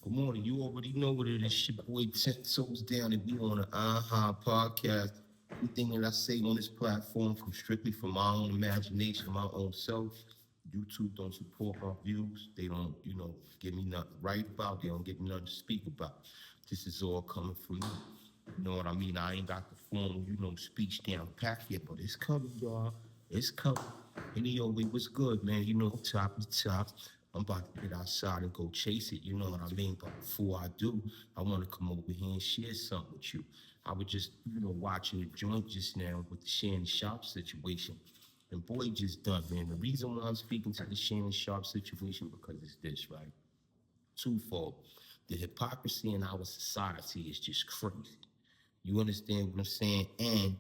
Good morning. You already know what it is. It's your boy 10 Toes Down, and we on the podcast. Everything that I say on this platform from strictly from my own imagination, my own self. YouTube don't support my views. They don't, give me nothing to write about. They don't give me nothing to speak about. This is all coming from me. You know what I mean? I ain't got the formal, speech down packed yet, but it's coming, y'all. It's coming. Anyway, what's good, man? Top to top. I'm about to get outside and go chase it. You know what I mean? But before I do, I want to come over here and share something with you. I was just, watching the joint just now with the Shannon Sharp situation. And boy, just done, man. The reason why I'm speaking to the Shannon Sharp situation because it's this, right? Twofold. The hypocrisy in our society is just crazy. You understand what I'm saying? And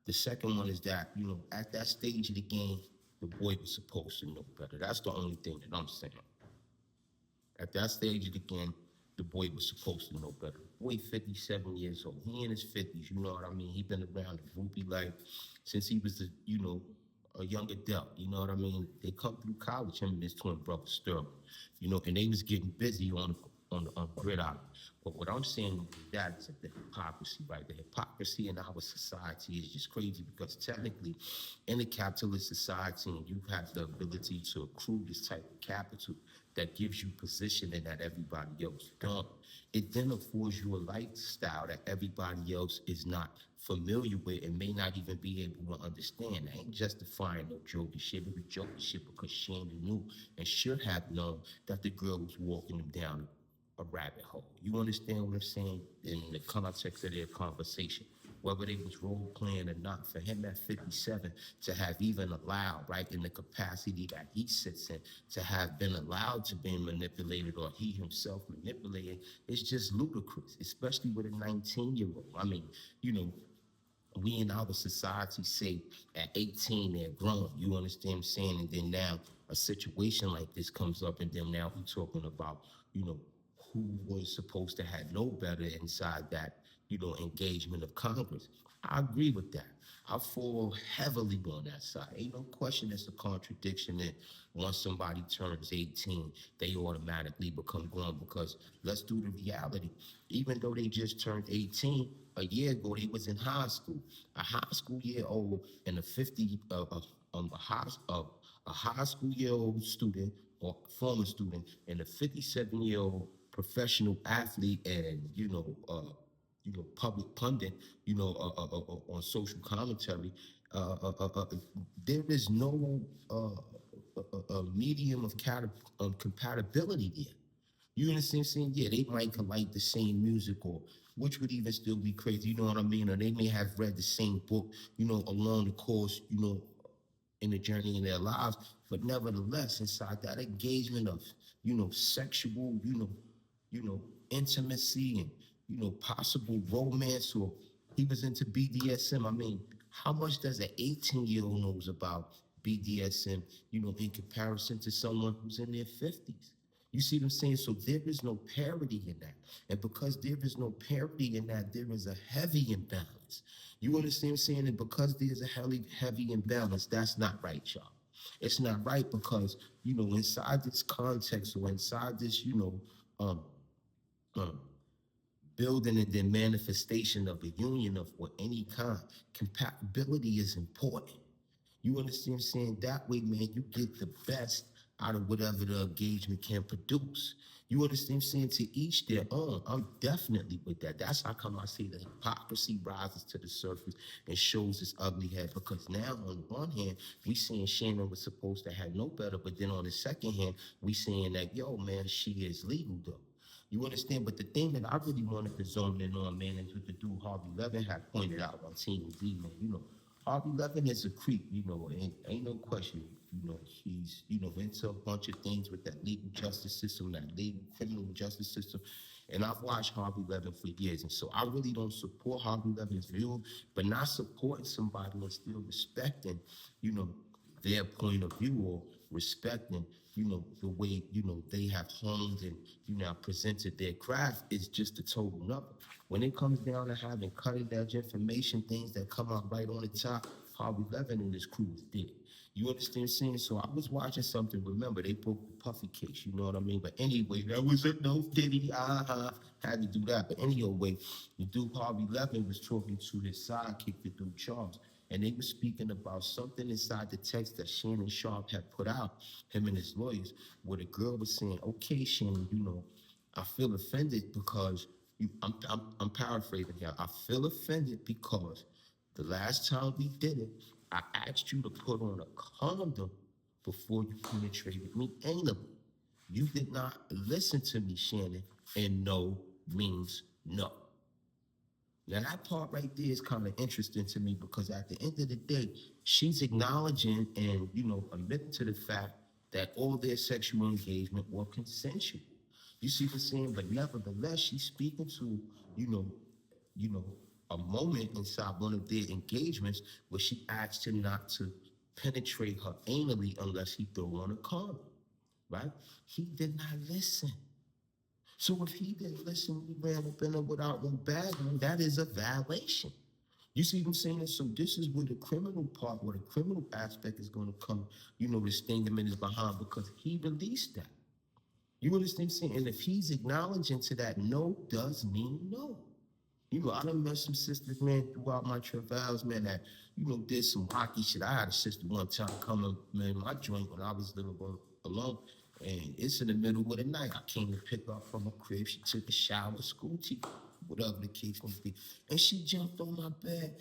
the second one is that, at that stage of the game, the boy was supposed to know better. That's the only thing that I'm saying. At that stage of the game, the boy was supposed to know better. Boy, 57 years old. He in his 50s, you know what I mean? He been around the groupie life since he was, a young adult. You know what I mean? They come through college, him and his twin brother Sterling, and they was getting busy on gridiron. But what I'm saying is that is the hypocrisy, right? The hypocrisy in our society is just crazy because technically, in a capitalist society, and you have the ability to accrue this type of capital that gives you positioning that everybody else don't. It then affords you a lifestyle that everybody else is not familiar with and may not even be able to understand. I ain't justifying no jokey shit. It was jokey shit because Shannon knew and should have known that the girl was walking him down a rabbit hole. You understand what I'm saying in the context of their conversation? Whether they was role playing or not, for him at 57 to have even allowed, right, in the capacity that he sits in, to have been allowed to be manipulated or he himself manipulated, it's just ludicrous, especially with a 19-year-old. I mean, you know, we in our society say at 18 they're grown. You understand what I'm saying? And then now a situation like this comes up, and then now we're talking about, who was supposed to have no better inside that, engagement of Congress. I agree with that. I fall heavily on that side. Ain't no question it's a contradiction that once somebody turns 18, they automatically become grown because let's do the reality. Even though they just turned 18, a year ago they was in high school. A high school year old and a 50, a high school year old student or former student and a 57-year-old professional athlete and public pundit, on social commentary. There is no medium of compatibility there. You understand what I'm saying? Yeah, they might can like the same music, or which would even still be crazy, you know what I mean? Or they may have read the same book, along the course, in the journey in their lives. But nevertheless, inside that engagement of, sexual, intimacy and, possible romance, or he was into BDSM. I mean, how much does an 18-year-old knows about BDSM, in comparison to someone who's in their 50s? You see what I'm saying? So there is no parity in that. And because there is no parity in that, there is a heavy imbalance. You understand what I'm saying? And because there's a heavy imbalance, that's not right, y'all. It's not right because, inside this context or inside this, um, um, building and then manifestation of a union of what any kind, compatibility is important. You understand what I'm saying? That way, man, you get the best out of whatever the engagement can produce. You understand what I'm saying? To each their own. I'm definitely with that. That's how come I say the hypocrisy rises to the surface and shows its ugly head. Because now, on the one hand, we saying Shannon was supposed to have no better, but then on the second hand, we saying that, yo, man, she is legal, though. You understand? But the thing that I really wanted to zone in on, man, is what the dude Harvey Levin had pointed out on TMZ, man. Harvey Levin is a creep, ain't no question. He's, into a bunch of things with that legal justice system, that legal criminal justice system. And I've watched Harvey Levin for years. And so I really don't support Harvey Levin's view, but not supporting somebody and still respecting, you know, their point of view, or respecting, the way, they have honed and, presented their craft is just a total number. When it comes down to having cutting edge information, things that come out right on the top, Harvey Levin and his crew is dead. You understand what I'm saying? So I was watching something. Remember, they broke the Puffy case. You know what I mean? But anyway, that was a no Diddy. Had to do that. But anyway, the dude Harvey Levin was talking to his sidekick, the dude Charles, and they were speaking about something inside the text that Shannon Sharp had put out, him and his lawyers, where the girl was saying, "Okay, Shannon, I feel offended because I'm paraphrasing here. I feel offended because the last time we did it, I asked you to put on a condom before you penetrated me anally. You did not listen to me, Shannon, and no means no." Now that part right there is kind of interesting to me because at the end of the day, she's acknowledging and admitting to the fact that all their sexual engagement were consensual. You see what I'm saying? But nevertheless, she's speaking to, you know, you know, a moment inside one of their engagements where she asked him not to penetrate her anally unless he threw on a condom, right? He did not listen. So if he didn't listen, we ran up in there without no bag on, that is a violation. You see what I'm saying? So this is where the criminal part, where the criminal aspect is going to come, to sting him in his behind because he released that. You understand what I'm saying? And if he's acknowledging to that no does mean no. I done met some sisters, man, throughout my travails, man, that, did some hockey shit. I had a sister one time come up, man, my joint when I was living alone. And it's in the middle of the night. I came to pick her up from her crib. She took a shower, school tea, whatever the case may be. And she jumped on my bed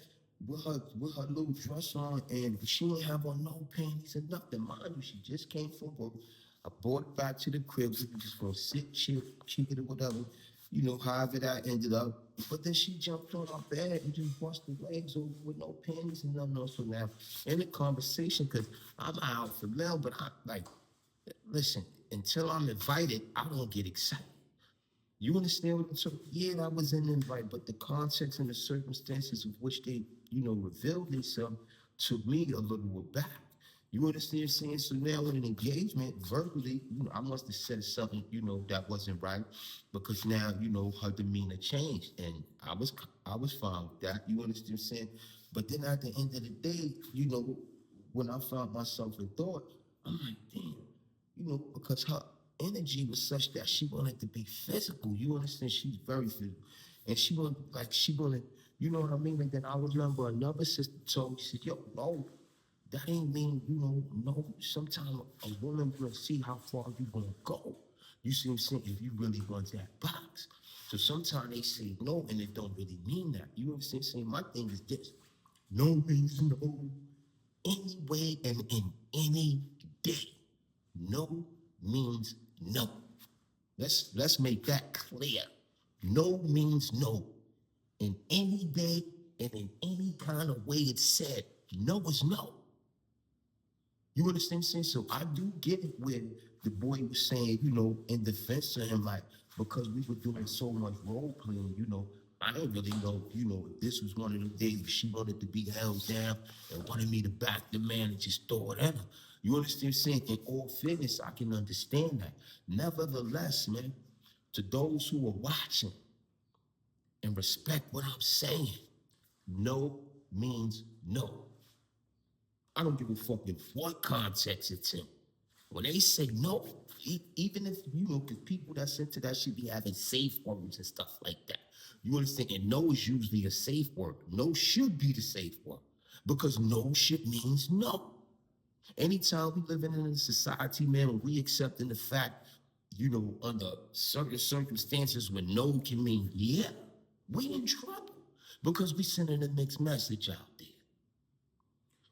with her little dress on, and she didn't have on no panties or nothing. Mind you, she just came from work. I brought it back to the crib. We were just gonna sit, chill, kick it or whatever, however that ended up. But then she jumped on our bed and just busted legs over with no panties and nothing else. So now in the conversation, because I'm out for male, but I like, listen, until I'm invited, I don't get excited. You understand what I'm saying? Yeah, that was an invite, but the context and the circumstances of which they, revealed themselves to me a little were back. You understand what I'm saying? So now in an engagement, verbally, I must have said something, that wasn't right because now, her demeanor changed. And I was fine with that. You understand what I'm saying? But then at the end of the day, when I found myself in thought, I'm like, damn, because her energy was such that she wanted to be physical. You understand? She's very physical. And she wanted, you know what I mean? And then I remember another sister told me, she said, yo, no, that ain't mean, no, sometimes a woman will see how far you gonna go. You see what I'm saying? If you really want that box. So sometimes they say no, and it don't really mean that. You understand? Saying my thing is this. No means no, anyway and in any day. No means no. Let's make that clear. No means no. In any day and in any kind of way it's said, no is no. You understand what I'm saying? So I do get it when the boy was saying, in defense of him, like, because we were doing so much role playing, I didn't really know, if this was one of the days where she wanted to be held down and wanted me to back the man and just throw it at her. You understand what I'm saying? In all fairness, I can understand that. Nevertheless, man, to those who are watching and respect what I'm saying, no means no. I don't give a fuck in what context it's in. When they say no, even if, because people that's into that should be having safe words and stuff like that. You understand? And no is usually a safe word. No should be the safe word because no shit means no. Anytime we living in a society, man, when we accepting the fact, under certain circumstances when no can mean yeah, we in trouble because we sending a mixed message out there.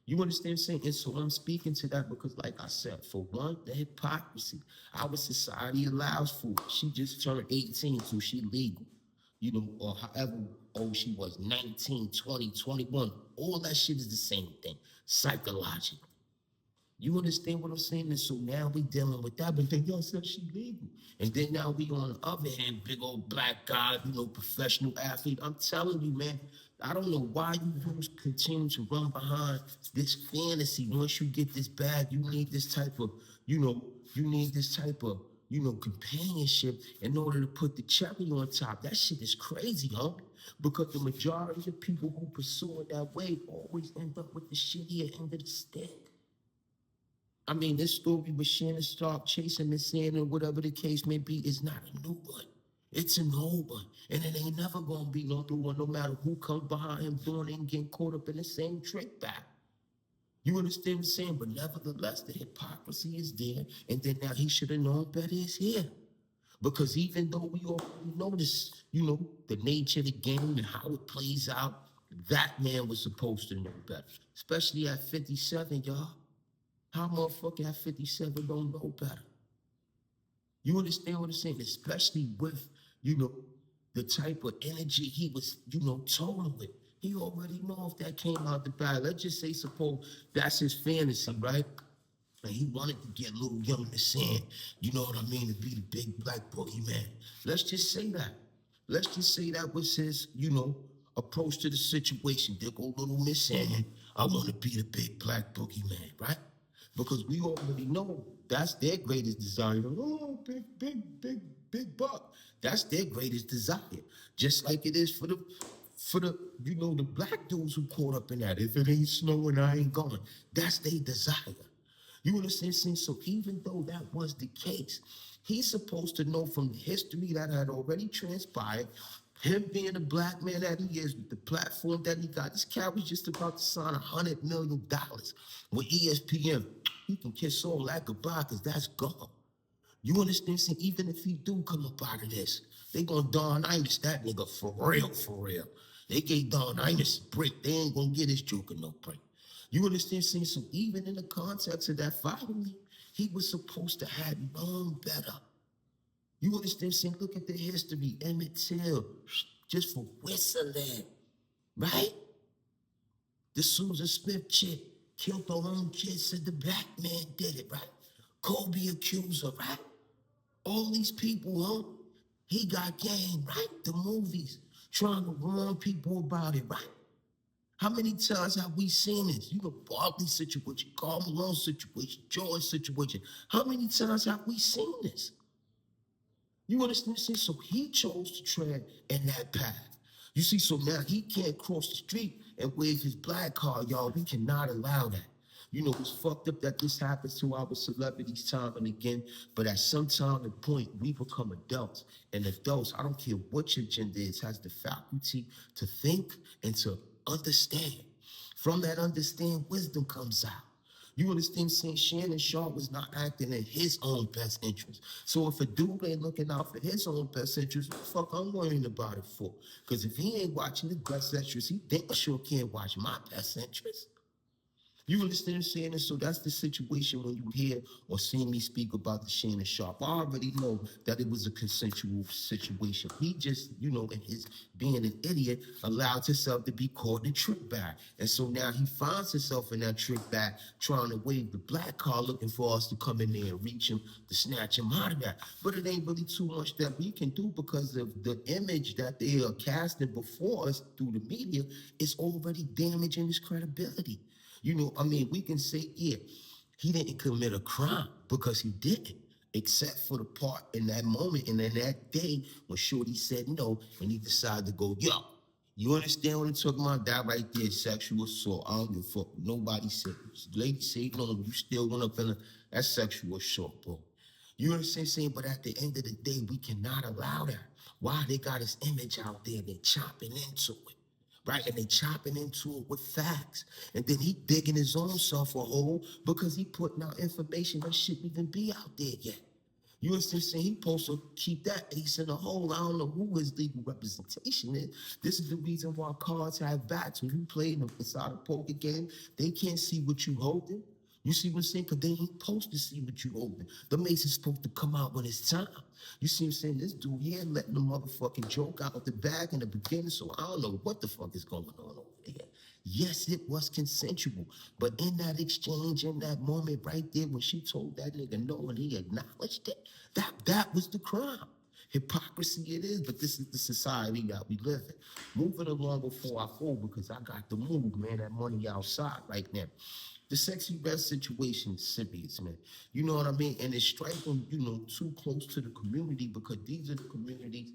You understand what I'm saying? And so I'm speaking to that because, like I said, for one, the hypocrisy. Our society allows for it. She just turned 18, so she legal. Or however old she was, 19, 20, 21. All that shit is the same thing, psychologically. You understand what I'm saying? And so now we dealing with that, but then y'all said she legal. And then now we on the other hand, big old black guy, professional athlete. I'm telling you, man, I don't know why you dudes continue to run behind this fantasy. Once you get this bag, you need this type of, companionship in order to put the cherry on top. That shit is crazy, huh? Because the majority of people who pursue it that way always end up with the shittier end of the stick. I mean, this story with Shannon Sharp chasing Miss Sand or whatever the case may be is not a new one. It's an old one. And it ain't never gonna be no new one, no matter who comes behind him doing it and getting caught up in the same trick back. You understand what I'm saying? But nevertheless, the hypocrisy is there. And then now he should have known better is here. Because even though we already know this, the nature of the game and how it plays out, that man was supposed to know better. Especially at 57, y'all. How motherfucker at 57 don't know better? You understand what I'm saying? Especially with, you know, the type of energy he was, toning with. He already know if that came out the bag. Let's just say, suppose that's his fantasy, right? And he wanted to get little young Miss Sand, you know what I mean, to be the big black boogeyman. Let's just say that. Let's just say that was his, approach to the situation. There go little Miss Sand. I want to be the big black boogeyman, right? Because we already know that's their greatest desire. Oh, big buck. That's their greatest desire. Just like it is for the the black dudes who caught up in that. If it ain't snowing, I ain't going. That's their desire. You understand? So even though that was the case, he's supposed to know from the history that had already transpired, him being the black man that he is, with the platform that he got, this cat was just about to sign $100 million with ESPN. He can kiss all that goodbye because that's gone. You understand? See, even if he do come up out of this, they gonna Don Imus that nigga for real, for real. They gave Don Imus a break. They ain't gonna get his joker no break. You understand? See, so even in the context of that family, he was supposed to have known better. You understand? See, look at the history. Emmett Till, just for whistling, right? The Susan Smith chick killed her own kid, said the black man did it, right? Kobe accused her, right? All these people, huh? He got game, right? The movies trying to warn people about it, right? How many times have we seen this? You know, Barkley situation, Karl Malone situation, George situation. How many times have we seen this? You understand? See, so he chose to tread in that path. You see, so now he can't cross the street and wave his black card, y'all. We cannot allow that. You know, it's fucked up that this happens to our celebrities time and again, but at some time and point, we become adults. And adults, I don't care what your gender is, has the faculty to think and to understand. From that understand, wisdom comes out. You understand? Saying Shannon Sharp was not acting in his own best interest. So if a dude ain't looking out for his own best interest, what the fuck I'm worrying about it for? Because if he ain't watching his best interest, he damn sure can't watch my best interest. You understand what I'm saying? And so that's the situation when you hear or see me speak about the Shannon Sharp. I already know that it was a consensual situation. He just, in his being an idiot, allowed himself to be caught in a trick bag. And so now he finds himself in that trick bag trying to wave the black car, looking for us to come in there and reach him to snatch him out of that. But it ain't really too much that we can do because of the image that they are casting before us through the media is already damaging his credibility. We can say, yeah, he didn't commit a crime because he didn't, except for the part in that moment and in that day when Shorty said no and he decided to go, yo, you understand what I'm talking about? That right there is sexual assault. I don't give a fuck. Nobody said this. Lady said no, you still went up in that's sexual assault, bro. You understand what I'm saying? But at the end of the day, we cannot allow that. Why? They got his image out there, they're chopping into it, right? And they chopping into it with facts. And then he digging his own self a hole because he putting out information that shouldn't even be out there yet. You understand? Saying he supposed to keep that ace in the hole. I don't know who his legal representation is. This is the reason why cards have bats. When you play them inside a poker game, they can't see what you holding. You see what I'm saying? Because they ain't supposed to see what you holding. The mace is supposed to come out when it's time. You see what I'm saying? This dude here letting the motherfucking joke out of the bag in the beginning, so I don't know what the fuck is going on over there. Yes, it was consensual. But in that exchange, in that moment right there, when she told that nigga no and he acknowledged it, that was the crime. Hypocrisy it is, but this is the society that we live in. Moving along before I fall, because I got to move, man. That money outside right now. The sexy red situation is serious, man. You know what I mean? And it's striking, too close to the community because these are the communities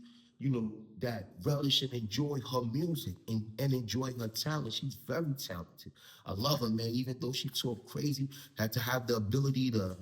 that relish and enjoy her music and enjoy her talent. She's very talented. I love her, man. Even though she talk crazy, had to have the ability to,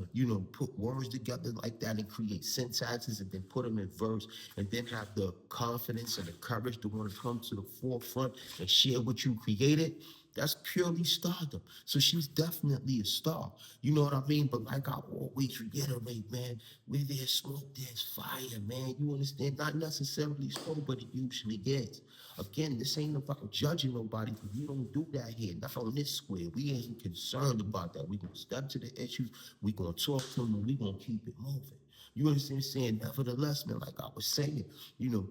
put words together like that and create syntaxes and then put them in verse and then have the confidence and the courage to want to come to the forefront and share what you created. That's purely stardom. So she's definitely a star. You know what I mean? But like I always reiterate, man, where there's smoke, there's fire, man. You understand? Not necessarily smoke, but it usually is. Again, this ain't about judging nobody. We don't do that here. Not on this square. We ain't concerned about that. We gonna step to the issues. We gonna talk to them, and we gonna keep it moving. You understand what I'm saying? Nevertheless, man, like I was saying, you know,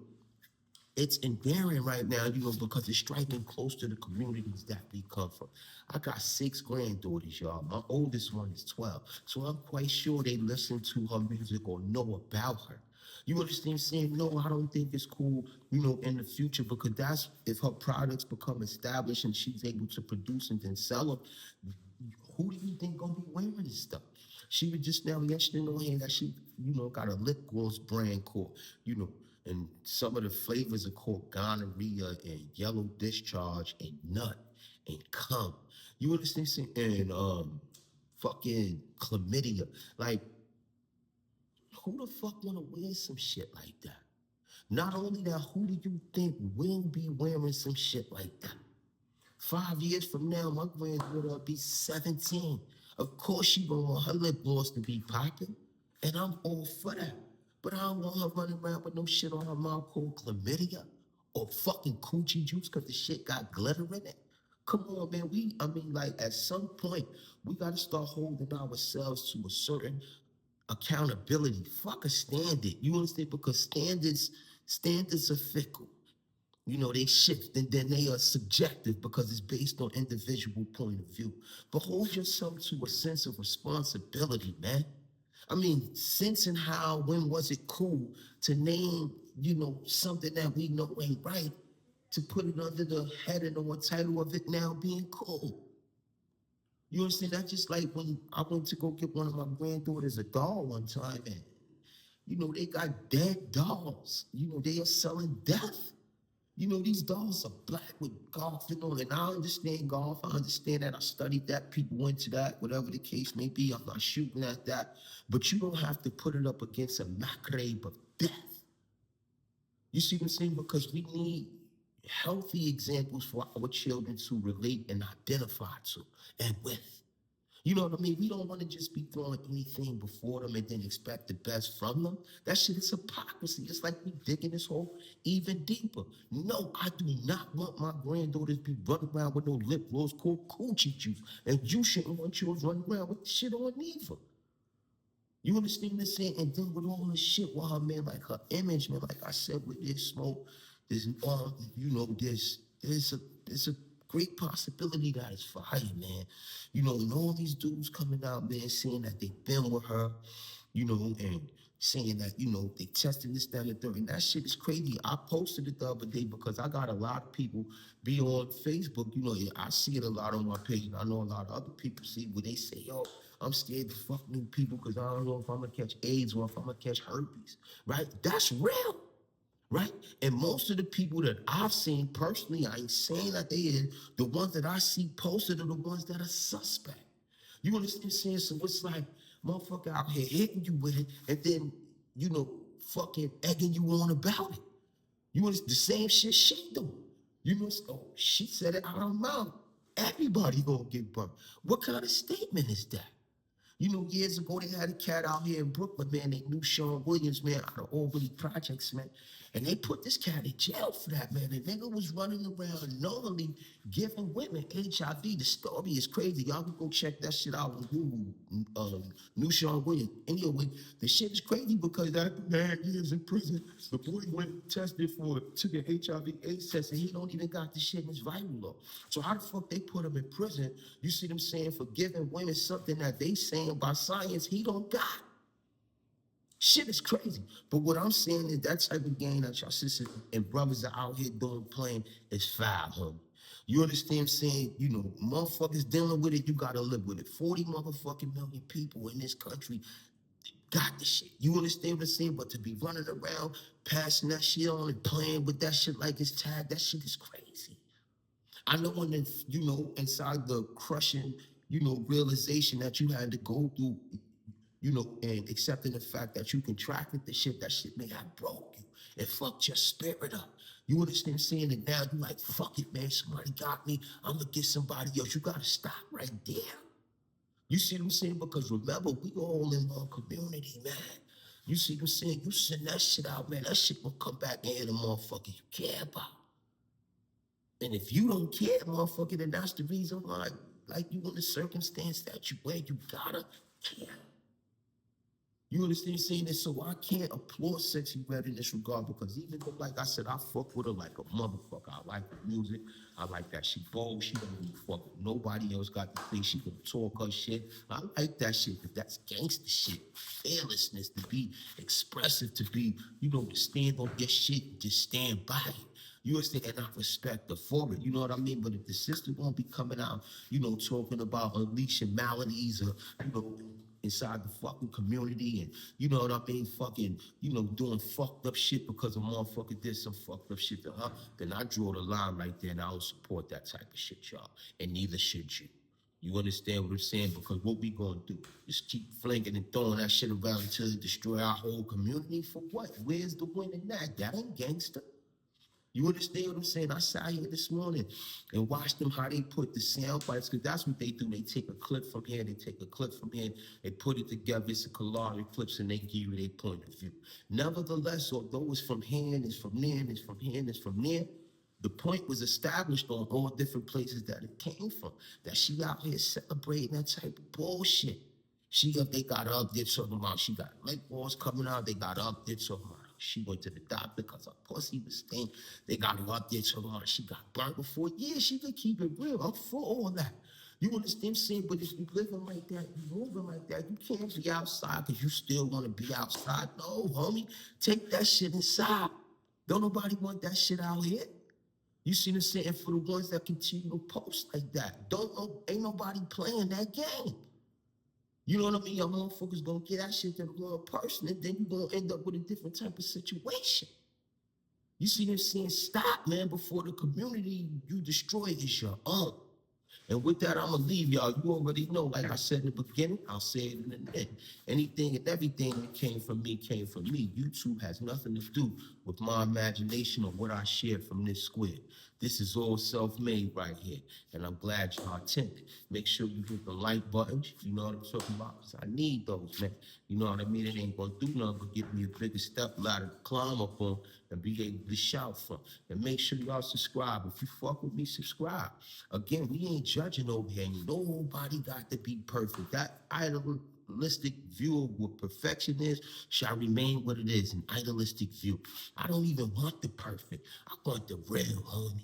it's endearing right now, because it's striking close to the communities that we come from. I got 6 granddaughters, y'all. My oldest one is 12. So I'm quite sure they listen to her music or know about her. You understand what I'm saying? No, I don't think it's cool, in the future, because that's if her products become established and she's able to produce and then sell them, who do you think gonna be wearing this stuff? She was just now mentioning on here that she, got a lip gloss brand called, and some of the flavors are called gonorrhea and yellow discharge and nut and cum. You understand? And fucking chlamydia. Like, who the fuck wanna wear some shit like that? Not only that, who do you think will be wearing some shit like that? 5 years from now, my granddaughter will be 17. Of course, she gonna want her lip gloss to be popping, and I'm all for that. But I don't want her running around with no shit on her mouth called chlamydia or fucking coochie juice because the shit got glitter in it. Come on, man. Like at some point, we gotta start holding ourselves to a certain accountability. Fuck a standard. You understand? Because standards are fickle. They shift and then they are subjective because it's based on individual point of view. But hold yourself to a sense of responsibility, man. Since and how, when was it cool to name, something that we know ain't right, to put it under the heading or title of it now being cool? You understand? That's just like when I went to go get one of my granddaughters a doll one time, and they got dead dolls. They are selling death. These dolls are black with golfing on, and I understand golf. I understand that. I studied that. People went to that, whatever the case may be. I'm not shooting at that. But you don't have to put it up against a macabre of death. You see what I'm saying? Because we need healthy examples for our children to relate and identify to and with. You know what I mean? We don't want to just be throwing anything before them and then expect the best from them. That shit is hypocrisy. It's like we digging this hole even deeper. No, I do not want my granddaughters to be running around with no lip gloss called coochie juice. And you shouldn't want yours running around with shit on either. You understand what I'm saying? And then with all this shit, wow, man, like her image, man, like I said, with this smoke, there's there's a great possibility that it's fire, man. And all these dudes coming out, man, saying that they've been with her, and saying that, they tested this, that, and the third. And that shit is crazy. I posted it the other day because I got a lot of people be on Facebook. I see it a lot on my page. And I know a lot of other people see where they say, yo, I'm scared to fuck new people because I don't know if I'm going to catch AIDS or if I'm going to catch herpes, right? That's real, right? And most of the people that I've seen personally, I ain't saying that they is, the ones that I see posted are the ones that are suspect. You understand what I'm saying? So it's like, motherfucker out here hitting you with it and then, fucking egging you on about it. The same shit she do. She said it out of her mouth. Everybody gonna get burnt. What kind of statement is that? Years ago, they had a cat out here in Brooklyn, man. They knew Sean Williams, man, out of Albany Projects, man. And they put this cat in jail for that, man. The nigga was running around knowingly giving women HIV. The story is crazy. Y'all can go check that shit out on Google. New Sean Williams. Anyway, the shit is crazy because after 9 years in prison, the boy went and tested took an HIV/AIDS test, and he don't even got the shit in his vital load. So how the fuck they put him in prison? You see them saying for giving women something that they saying by science he don't got. Shit is crazy. But what I'm saying is that type of game that y'all sisters and brothers are out here doing playing is foul, homie. You understand what I'm saying? Motherfuckers dealing with it, you gotta live with it. 40 motherfucking million people in this country. got the shit. You understand what I'm saying? But to be running around, passing that shit on and playing with that shit like it's tag, that shit is crazy. I know when it's, inside the crushing, realization that you had to go through, and accepting the fact that you contracted the shit, that shit may have broke you and fucked your spirit up. You understand what I'm saying? And now you like, fuck it, man. Somebody got me. I'm gonna get somebody else. You gotta stop right there. You see what I'm saying? Because remember, we all in one community, man. You see what I'm saying? You send that shit out, man. That shit will come back and hit a motherfucker you care about. And if you don't care, motherfucker, then that's the reason why, like, you in the circumstance that you where you gotta care. You understand what I'm saying? And so I can't applaud Sexy Red in this regard because even though, like I said, I fuck with her like a motherfucker. I like her music. I like that she bold. She don't really fuck with nobody else got to think she can talk her shit. I like that shit because that's gangster shit. Fearlessness, to be expressive, to be, to stand on your shit and just stand by it. You understand? And I respect her for it. You know what I mean? But if the sister won't be coming out, talking about unleashing maladies or, inside the fucking community and, you know what I mean, fucking, doing fucked up shit because a motherfucker did some fucked up shit to her, then I draw the line right there and I don't support that type of shit, y'all. And neither should you. You understand what I'm saying? Because what we gonna do is keep flinging and throwing that shit around until it destroy our whole community for what? Where's the win in that? That ain't gangster. You understand what I'm saying? I sat here this morning and watched them how they put the sound bites, because that's what they do. They take a clip from here, they take a clip from here, they put it together, it's a collage of clips, and they give you their point of view. Nevertheless, although it's from here, and it's from there, and it's from here, and it's from there, the point was established on all different places that it came from. That she out here celebrating that type of bullshit. They got her up there talking about she got leg balls coming out. They got her up there talking about she went to the doctor because her pussy was stained. They got her up there talking about she got burnt before. Yeah, she could keep it real. I'm for all that. You understand what I'm saying? But if you living like that, you moving like that, you can't be outside because you still want to be outside. No, homie, take that shit inside. Don't nobody want that shit out here. You see what I'm saying? For the ones that continue to post like that, ain't nobody playing that game. You know what I mean? Your motherfuckers gonna get that shit to the wrong person, and then you gonna end up with a different type of situation. You see what I'm saying? Stop, man, before the community you destroy is your own. And with that, I'm gonna leave y'all. You already know, like I said in the beginning, I'll say it in the end. Anything and everything that came from me came from me. YouTube has nothing to do with my imagination or what I shared from this squid. This is all self-made right here. And I'm glad y'all attended. Make sure you hit the like button. You know what I'm talking about? 'Cause I need those, man. You know what I mean? It ain't gonna do nothing but give me a bigger step ladder to climb up on and be able to shout from. And make sure y'all subscribe. If you fuck with me, subscribe. Again, we ain't judging over here. Nobody got to be perfect. That idealistic view of what perfection is shall remain what it is, an idealistic view. I don't even want the perfect. I want the real, homie.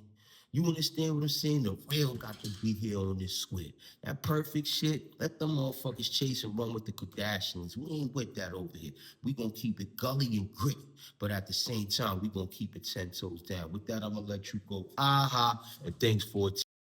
You understand what I'm saying? The real got to be here on this squid. That perfect shit, let them motherfuckers chase and run with the Kardashians. We ain't with that over here. We gonna keep it gully and gritty, but at the same time, we gonna keep it 10 toes down. With that, I'm gonna let you go. Aha, and thanks for